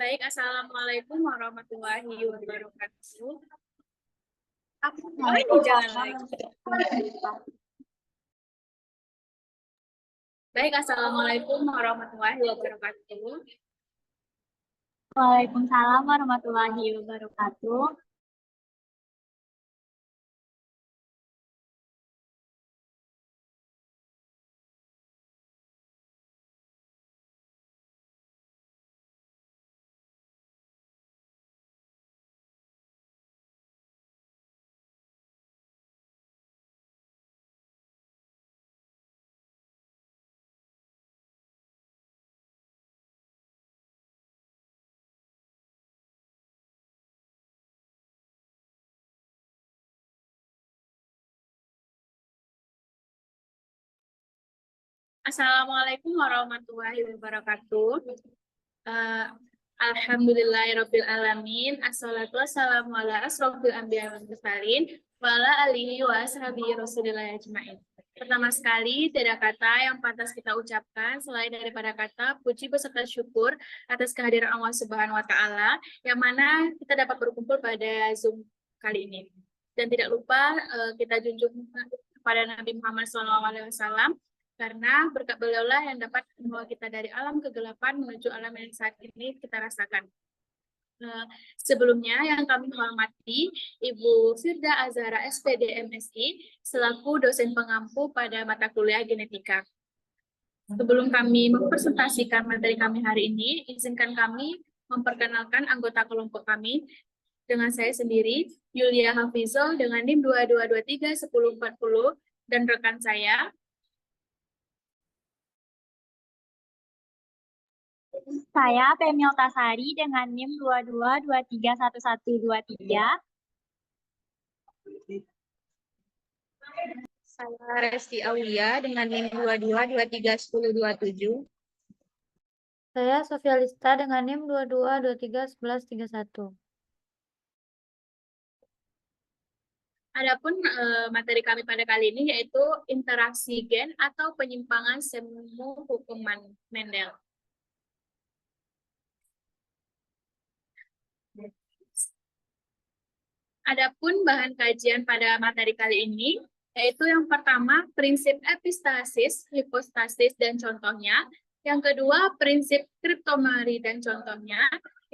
Baik, Assalamualaikum warahmatullahi wabarakatuh. Ini jalan lagi. Baik, Assalamualaikum warahmatullahi wabarakatuh. Waalaikumsalam warahmatullahi wabarakatuh. Assalamualaikum warahmatullahi wabarakatuh. Alhamdulillahirabbil alamin. Assalatu wassalamu ala asrofil anbiya wal mursalin wa ala alihi wa ashabihi rasulillah ajmain. Pertama sekali, tidak kata yang pantas kita ucapkan selain daripada kata puji beserta syukur atas kehadiran Allah Subhanahu wa taala yang mana kita dapat berkumpul pada Zoom kali ini. Dan tidak lupa kita junjung kepada Nabi Muhammad SAW, karena berkat beliaulah yang dapat membawa kita dari alam kegelapan menuju alam yang saat ini kita rasakan. Sebelumnya yang kami hormati Ibu Firda Azhara SPD MSI selaku dosen pengampu pada mata kuliah genetika. Sebelum kami mempresentasikan materi kami hari ini, izinkan kami memperkenalkan anggota kelompok kami. Dengan saya sendiri, Yulia Hafizul dengan NIM 22231040 dan rekan saya Pemil Tasari dengan NIM 22231123. Saya Resti Aulia dengan NIM 22231027. Saya Sosialista dengan NIM 22231131. Adapun materi kami pada kali ini yaitu interaksi gen atau penyimpangan semu hukum Mendel. Adapun bahan kajian pada materi kali ini yaitu yang pertama prinsip epistasis, hipostasis dan contohnya, yang kedua prinsip kriptomeri dan contohnya,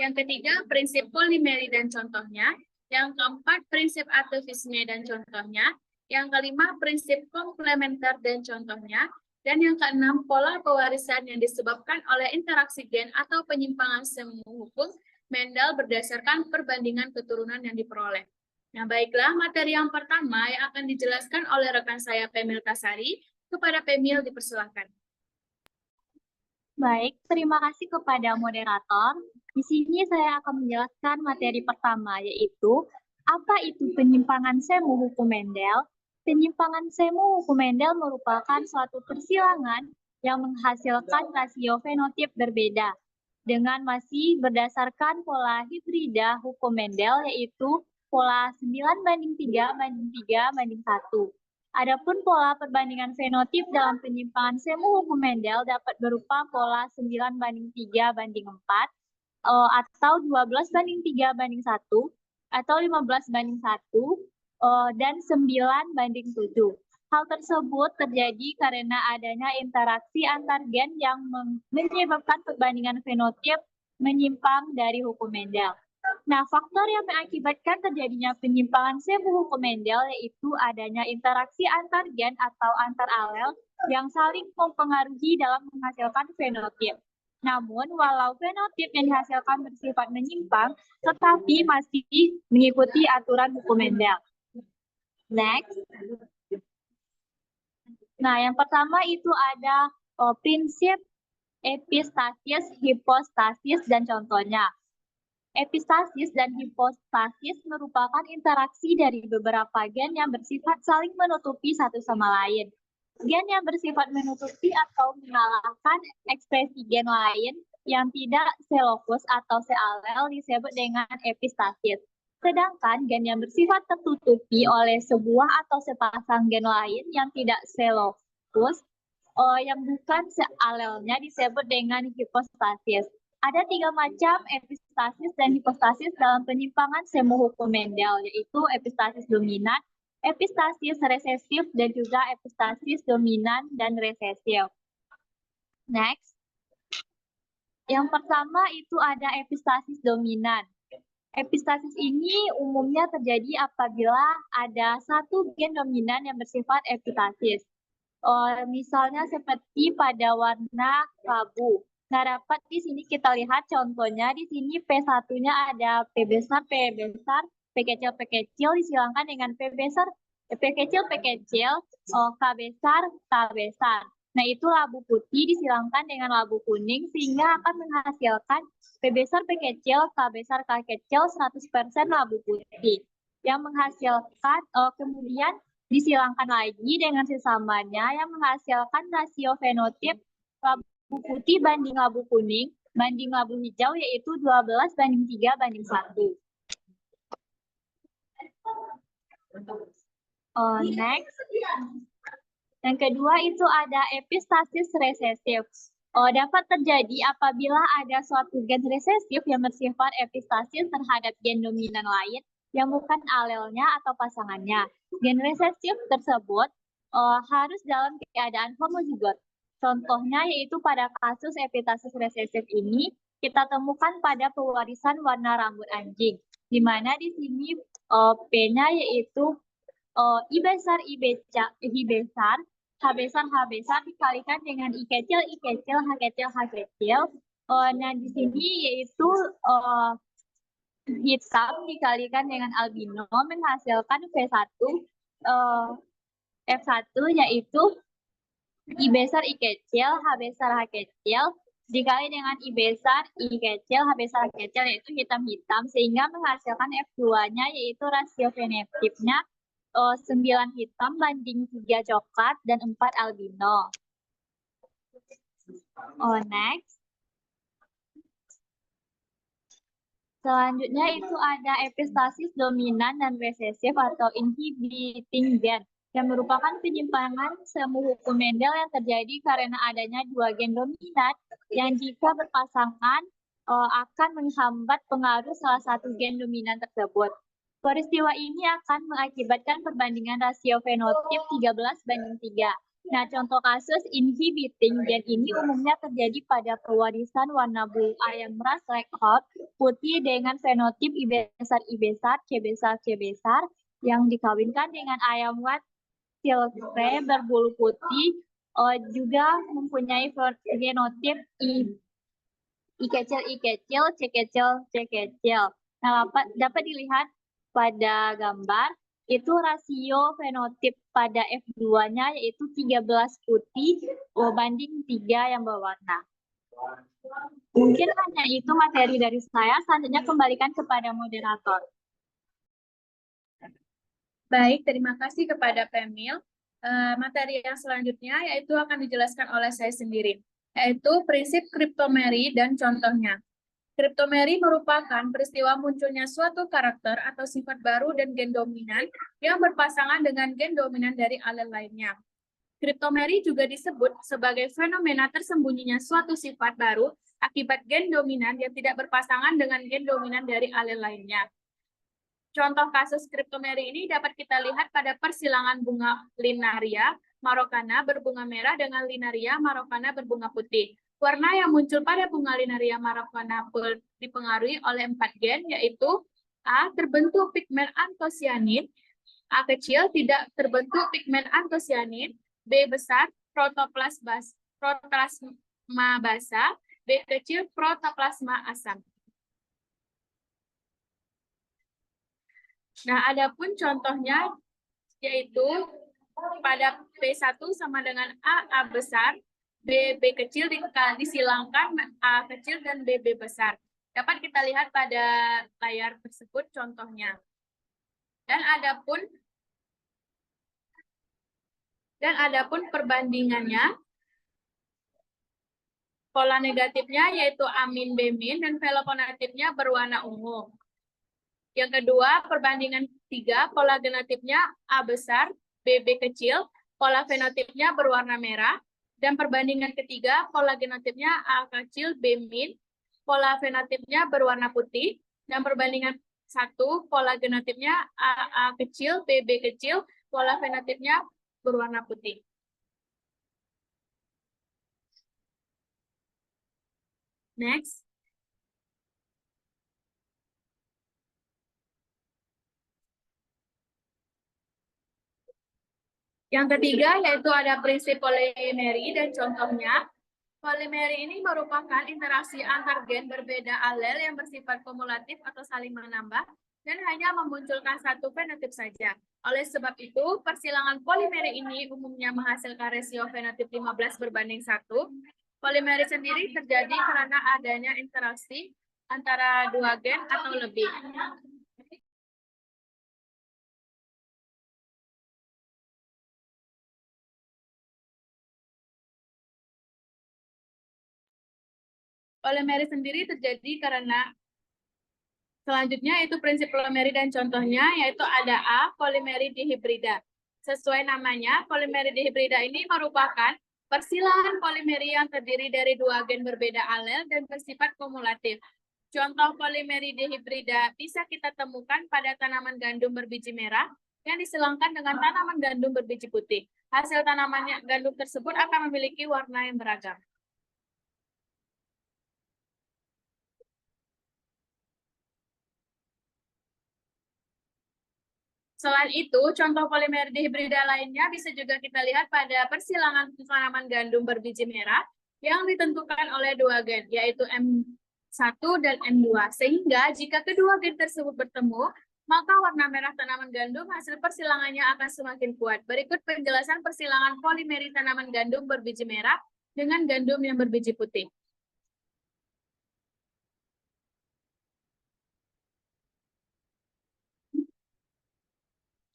yang ketiga prinsip polimeri dan contohnya, yang keempat prinsip atavisme dan contohnya, yang kelima prinsip komplementer dan contohnya, dan yang keenam pola pewarisan yang disebabkan oleh interaksi gen atau penyimpangan semu hukum Mendel berdasarkan perbandingan keturunan yang diperoleh. Nah, baiklah, materi yang pertama yang akan dijelaskan oleh rekan saya Pemil Tasari. Kepada Pemil dipersilahkan. Baik, terima kasih kepada moderator. Di sini saya akan menjelaskan materi pertama, yaitu apa itu penyimpangan semu hukum Mendel. Penyimpangan semu hukum Mendel merupakan suatu persilangan yang menghasilkan rasio fenotip berbeda dengan masih berdasarkan pola hibrida hukum Mendel, yaitu pola 9:3:3:1. Adapun pola perbandingan fenotip dalam penyimpangan semu hukum Mendel dapat berupa pola 9:3:4 atau 12:3:1 atau 15:1 dan 9:7. Hal tersebut terjadi karena adanya interaksi antar gen yang menyebabkan perbandingan fenotip menyimpang dari hukum Mendel. Nah, faktor yang mengakibatkan terjadinya penyimpangan semu hukum Mendel yaitu adanya interaksi antar gen atau antar alel yang saling mempengaruhi dalam menghasilkan fenotip. Namun, walau fenotip yang dihasilkan bersifat menyimpang, tetapi masih mengikuti aturan hukum Mendel. Next. Nah, yang pertama itu ada prinsip epistasis, hipostasis, dan contohnya. Epistasis dan hipostasis merupakan interaksi dari beberapa gen yang bersifat saling menutupi satu sama lain. Gen yang bersifat menutupi atau mengalahkan ekspresi gen lain yang tidak selokus atau sealel disebut dengan epistasis. Sedangkan gen yang bersifat tertutupi oleh sebuah atau sepasang gen lain yang tidak selokus yang bukan sealelnya disebut dengan hipostasis. Ada 3 macam epistasis dan hipostasis dalam penyimpangan semu hukum Mendel, yaitu epistasis dominan, epistasis resesif, dan juga epistasis dominan dan resesif. Next. Yang pertama itu ada epistasis dominan. Epistasis ini umumnya terjadi apabila ada satu gen dominan yang bersifat epistasis. Misalnya seperti pada warna labu. Nah, dapat di sini kita lihat contohnya. Di sini P1-nya ada P besar, P kecil disilangkan dengan P kecil, K besar, K besar. Nah, itu labu putih disilangkan dengan labu kuning sehingga akan menghasilkan P besar, P kecil, K besar, K kecil 100% labu putih. Yang menghasilkan kemudian disilangkan lagi dengan sesamanya yang menghasilkan rasio fenotip labu putih banding labu kuning banding labu hijau yaitu 12:3:1. Next. Yang kedua itu ada epistasis resesif. Dapat terjadi apabila ada suatu gen resesif yang bersifat epistasis terhadap gen dominan lain yang bukan alelnya atau pasangannya. Gen resesif tersebut harus dalam keadaan homozigot. Contohnya yaitu pada kasus epistasis resesif ini kita temukan pada pewarisan warna rambut anjing, di mana di sini P-nya yaitu I besar, H besar dikalikan dengan I kecil, H kecil. Nah di sini yaitu hitam dikalikan dengan albino menghasilkan F1 yaitu I besar, I kecil, H besar, H kecil dikali dengan I besar, I kecil, H besar, H kecil yaitu hitam-hitam sehingga menghasilkan F2-nya yaitu rasio fenotipnya 9 hitam banding 3 coklat dan 4 albino. Next. Selanjutnya itu ada epistasis dominan dan resesif atau inhibiting gen yang merupakan penyimpangan semu hukum Mendel yang terjadi karena adanya dua gen dominan yang jika berpasangan akan menghambat pengaruh salah satu gen dominan tersebut. Peristiwa ini akan mengakibatkan perbandingan rasio fenotip 13:3. Nah, contoh kasus inhibiting gen ini umumnya terjadi pada pewarisan warna blue ayam ras Leghorn putih dengan fenotip I besar, C besar yang dikawinkan dengan ayam white silkre berbulu putih juga mempunyai genotip I kecil, C kecil. Nah, dapat dilihat pada gambar itu rasio fenotip pada F2-nya yaitu 13 putih banding 3 yang berwarna. Mungkin hanya itu materi dari saya, selanjutnya kembalikan kepada moderator. Baik, terima kasih kepada Pemil. Materi yang selanjutnya yaitu akan dijelaskan oleh saya sendiri, yaitu prinsip kriptomeri dan contohnya. Kriptomeri merupakan peristiwa munculnya suatu karakter atau sifat baru dan gen dominan yang berpasangan dengan gen dominan dari alel lainnya. Kriptomeri juga disebut sebagai fenomena tersembunyinya suatu sifat baru akibat gen dominan yang tidak berpasangan dengan gen dominan dari alel lainnya. Contoh kasus kriptomeri ini dapat kita lihat pada persilangan bunga Linaria marokana berbunga merah dengan Linaria marokana berbunga putih. Warna yang muncul pada bunga Linaria marokana dipengaruhi oleh 4 gen, yaitu A. Terbentuk pigmen antosianin, A kecil tidak terbentuk pigmen antosianin, B besar protoplasma basah, B kecil protoplasma asam. Nah, adapun contohnya yaitu pada P1 sama dengan A besar, B kecil disilangkan A kecil dan B besar. Dapat kita lihat pada layar tersebut contohnya. Dan adapun perbandingannya, pola negatifnya yaitu amin B- dan veloponatifnya berwarna ungu. Yang kedua, perbandingan 3, pola genotifnya A besar, B kecil, pola fenotipnya berwarna merah. Dan perbandingan ketiga, pola genotipnya A kecil, B min, pola fenotipnya berwarna putih, dan perbandingan 1, pola genotipnya AA kecil, BB kecil, pola fenotipnya berwarna putih. Next. Yang ketiga yaitu ada prinsip polimeri dan contohnya. Polimeri ini merupakan interaksi antar gen berbeda alel yang bersifat kumulatif atau saling menambah dan hanya memunculkan satu fenotip saja. Oleh sebab itu, persilangan polimeri ini umumnya menghasilkan rasio fenotip 15:1. Polimeri sendiri terjadi karena adanya interaksi antara dua gen atau lebih. Polimeri sendiri terjadi karena selanjutnya itu prinsip polimeri dan contohnya yaitu ada A, polimeri dihibrida. Sesuai namanya, polimeri dihibrida ini merupakan persilangan polimeri yang terdiri dari dua gen berbeda alel dan bersifat kumulatif. Contoh polimeri dihibrida bisa kita temukan pada tanaman gandum berbiji merah yang disilangkan dengan tanaman gandum berbiji putih. Hasil tanaman gandum tersebut akan memiliki warna yang beragam. Selain itu, contoh polimer dihibrida lainnya bisa juga kita lihat pada persilangan tanaman gandum berbiji merah yang ditentukan oleh dua gen, yaitu M1 dan M2. Sehingga jika kedua gen tersebut bertemu, maka warna merah tanaman gandum hasil persilangannya akan semakin kuat. Berikut penjelasan persilangan polimeri tanaman gandum berbiji merah dengan gandum yang berbiji putih.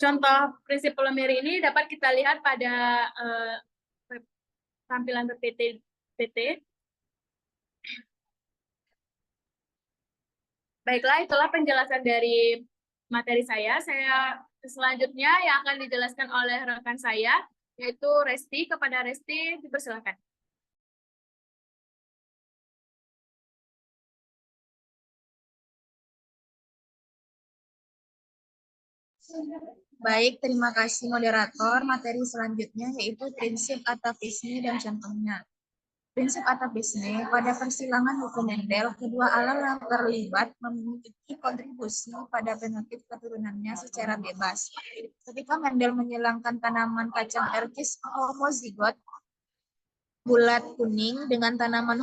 Contoh prinsip polimeri ini dapat kita lihat pada tampilan PT. Baiklah, itulah penjelasan dari materi saya. Selanjutnya yang akan dijelaskan oleh rekan saya, yaitu Resti. Kepada Resti, dipersilakan. Baik, terima kasih moderator. Materi selanjutnya yaitu prinsip atavisme dan contohnya. Prinsip atavisme pada persilangan hukum Mendel, kedua alel yang terlibat memiliki kontribusi pada fenotip keturunannya secara bebas. Ketika Mendel menyilangkan tanaman kacang erkis homozigot bulat kuning dengan tanaman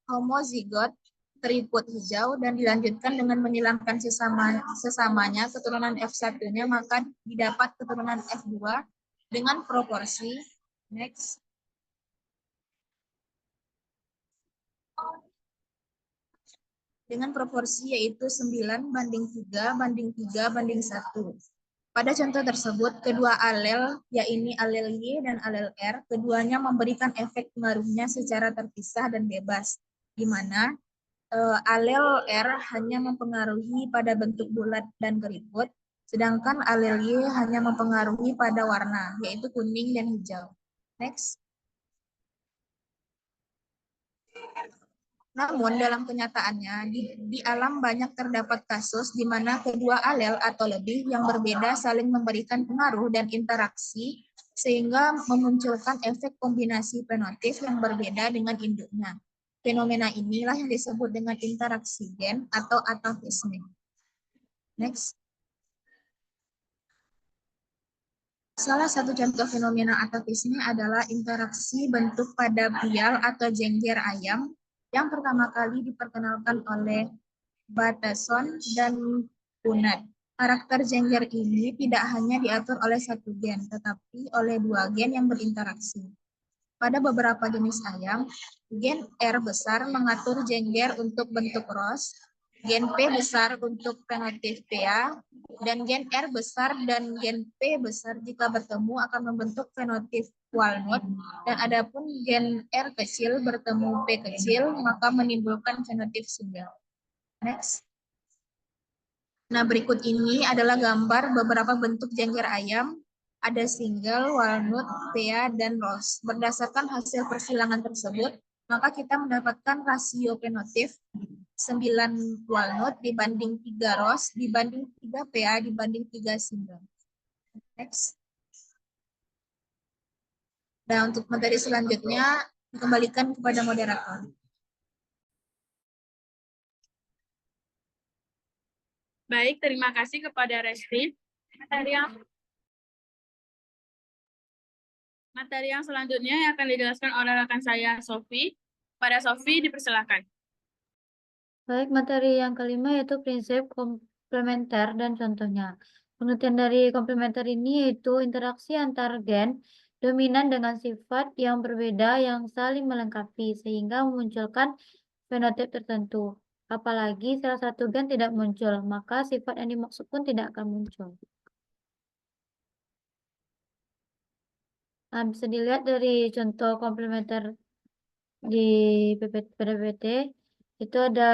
homozigot keriput hijau dan dilanjutkan dengan menghilangkan sesamanya keturunan F1-nya, maka didapat keturunan F2 dengan proporsi next dengan proporsi yaitu 9:3:3:1. Pada contoh tersebut, kedua alel, yaitu alel Y dan alel R, keduanya memberikan efek pengaruhnya secara terpisah dan bebas, di mana alel R hanya mempengaruhi pada bentuk bulat dan keriput, sedangkan alel Y hanya mempengaruhi pada warna, yaitu kuning dan hijau. Next. Namun dalam kenyataannya, di alam banyak terdapat kasus di mana kedua alel atau lebih yang berbeda saling memberikan pengaruh dan interaksi, sehingga memunculkan efek kombinasi fenotip yang berbeda dengan induknya. Fenomena inilah yang disebut dengan interaksi gen atau atavisme. Next. Salah satu contoh fenomena atavisme adalah interaksi bentuk pada bial atau jengger ayam yang pertama kali diperkenalkan oleh Bateson dan Punnett. Karakter jengger ini tidak hanya diatur oleh satu gen, tetapi oleh dua gen yang berinteraksi. Pada beberapa jenis ayam, gen R besar mengatur jengger untuk bentuk ros, gen P besar untuk fenotip PA, dan gen R besar dan gen P besar jika bertemu akan membentuk fenotip walnut, dan adapun gen R kecil bertemu P kecil maka menimbulkan fenotip single. Next. Nah, berikut ini adalah gambar beberapa bentuk jengger ayam. Ada single, walnut, PA, dan rose. Berdasarkan hasil persilangan tersebut, maka kita mendapatkan rasio fenotip 9 walnut dibanding 3 rose, dibanding 3 PA, dibanding 3 single. Next. Nah, untuk materi selanjutnya dikembalikan kepada moderator. Baik, terima kasih kepada Resti. Materi yang selanjutnya yang akan dijelaskan oleh rekan saya, Sofi. Pada Sofi, dipersilakan. Baik, materi yang kelima yaitu prinsip komplementer dan contohnya. Pengertian dari komplementer ini yaitu interaksi antar gen dominan dengan sifat yang berbeda yang saling melengkapi sehingga memunculkan fenotip tertentu. Apalagi salah satu gen tidak muncul, maka sifat yang dimaksud pun tidak akan muncul. Nah, bisa dilihat dari contoh komplementer di PPT, itu ada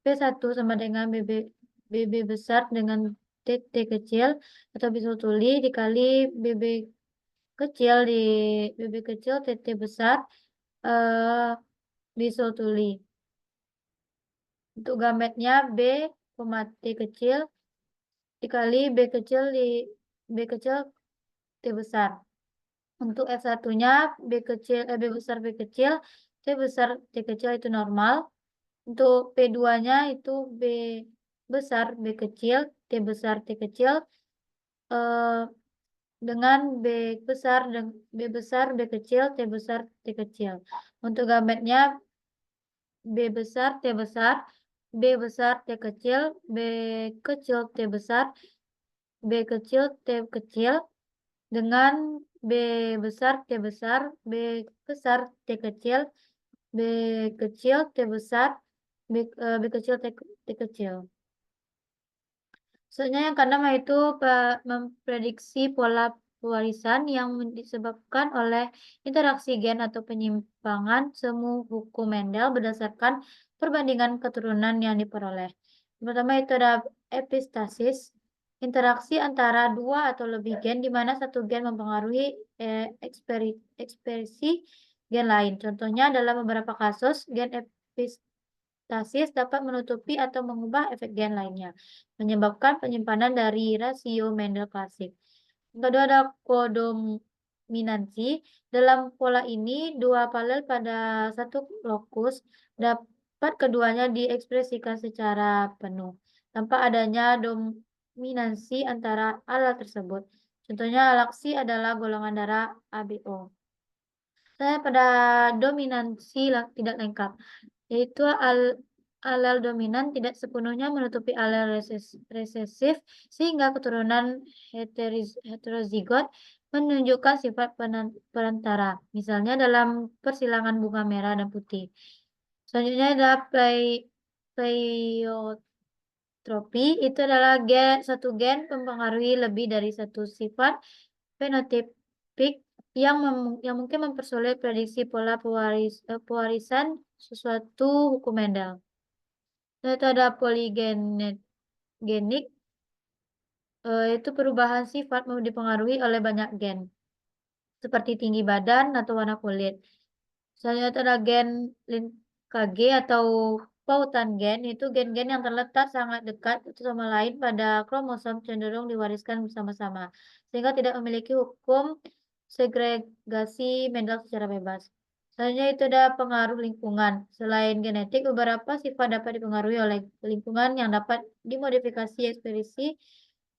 P1 sama dengan BB besar dengan T kecil atau bisul tuli dikali BB kecil di BB kecil TT besar bisul tuli. Untuk gametnya B, T kecil dikali B kecil di B kecil T besar. Untuk F1-nya B besar B kecil, T besar T kecil itu normal. Untuk P2-nya itu B besar B kecil, T besar T kecil dengan B besar B kecil, T besar T kecil. Untuk gametnya B besar T besar, B besar T kecil, B kecil T besar, B kecil T kecil dengan B besar T besar, B besar T kecil, B kecil T besar, B kecil T kecil. Soalnya yang keenam yaitu memprediksi pola pewarisan yang disebabkan oleh interaksi gen atau penyimpangan semu hukum Mendel berdasarkan perbandingan keturunan yang diperoleh. Pertama itu ada epistasis, interaksi antara dua atau lebih gen di mana satu gen mempengaruhi ekspresi gen lain. Contohnya dalam beberapa kasus gen epistasis dapat menutupi atau mengubah efek gen lainnya, menyebabkan penyimpanan dari rasio Mendel klasik. Yang kedua ada kodominansi. Dalam pola ini, dua paralel pada satu lokus dapat keduanya diekspresikan secara penuh, tanpa adanya dominansi antara alel tersebut. Contohnya alaksi adalah golongan darah ABO. Saya pada dominansi tidak lengkap, yaitu alel dominan tidak sepenuhnya menutupi alel resesif sehingga keturunan heterozigot menunjukkan sifat perantara, misalnya dalam persilangan bunga merah dan putih. Selanjutnya ada pleiotropi, itu adalah satu gen mempengaruhi lebih dari satu sifat fenotipik yang mungkin mempersulit prediksi pola pewarisan sesuatu hukum Mendel. Itu ada poligenik, itu perubahan sifat dipengaruhi oleh banyak gen, seperti tinggi badan atau warna kulit. Selanjutnya ada gen KG atau pautan gen, itu gen-gen yang terletak sangat dekat satu sama lain pada kromosom cenderung diwariskan bersama-sama, sehingga tidak memiliki hukum segregasi Mendel secara bebas. Selanjutnya itu ada pengaruh lingkungan. Selain genetik, beberapa sifat dapat dipengaruhi oleh lingkungan yang dapat dimodifikasi ekspresi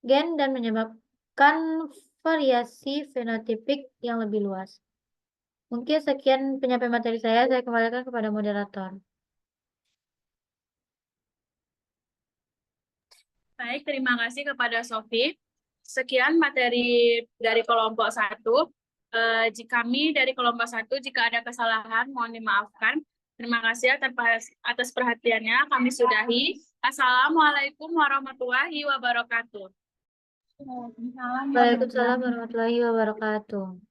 gen dan menyebabkan variasi fenotipik yang lebih luas. Mungkin sekian penyampaian materi saya kembalikan kepada moderator. Baik, terima kasih kepada Sofi. Sekian materi dari kelompok 1. Kami dari kelompok 1, jika ada kesalahan, mohon dimaafkan. Terima kasih atas perhatiannya. Kami sudahi. Assalamualaikum warahmatullahi wabarakatuh. Waalaikumsalam warahmatullahi wabarakatuh.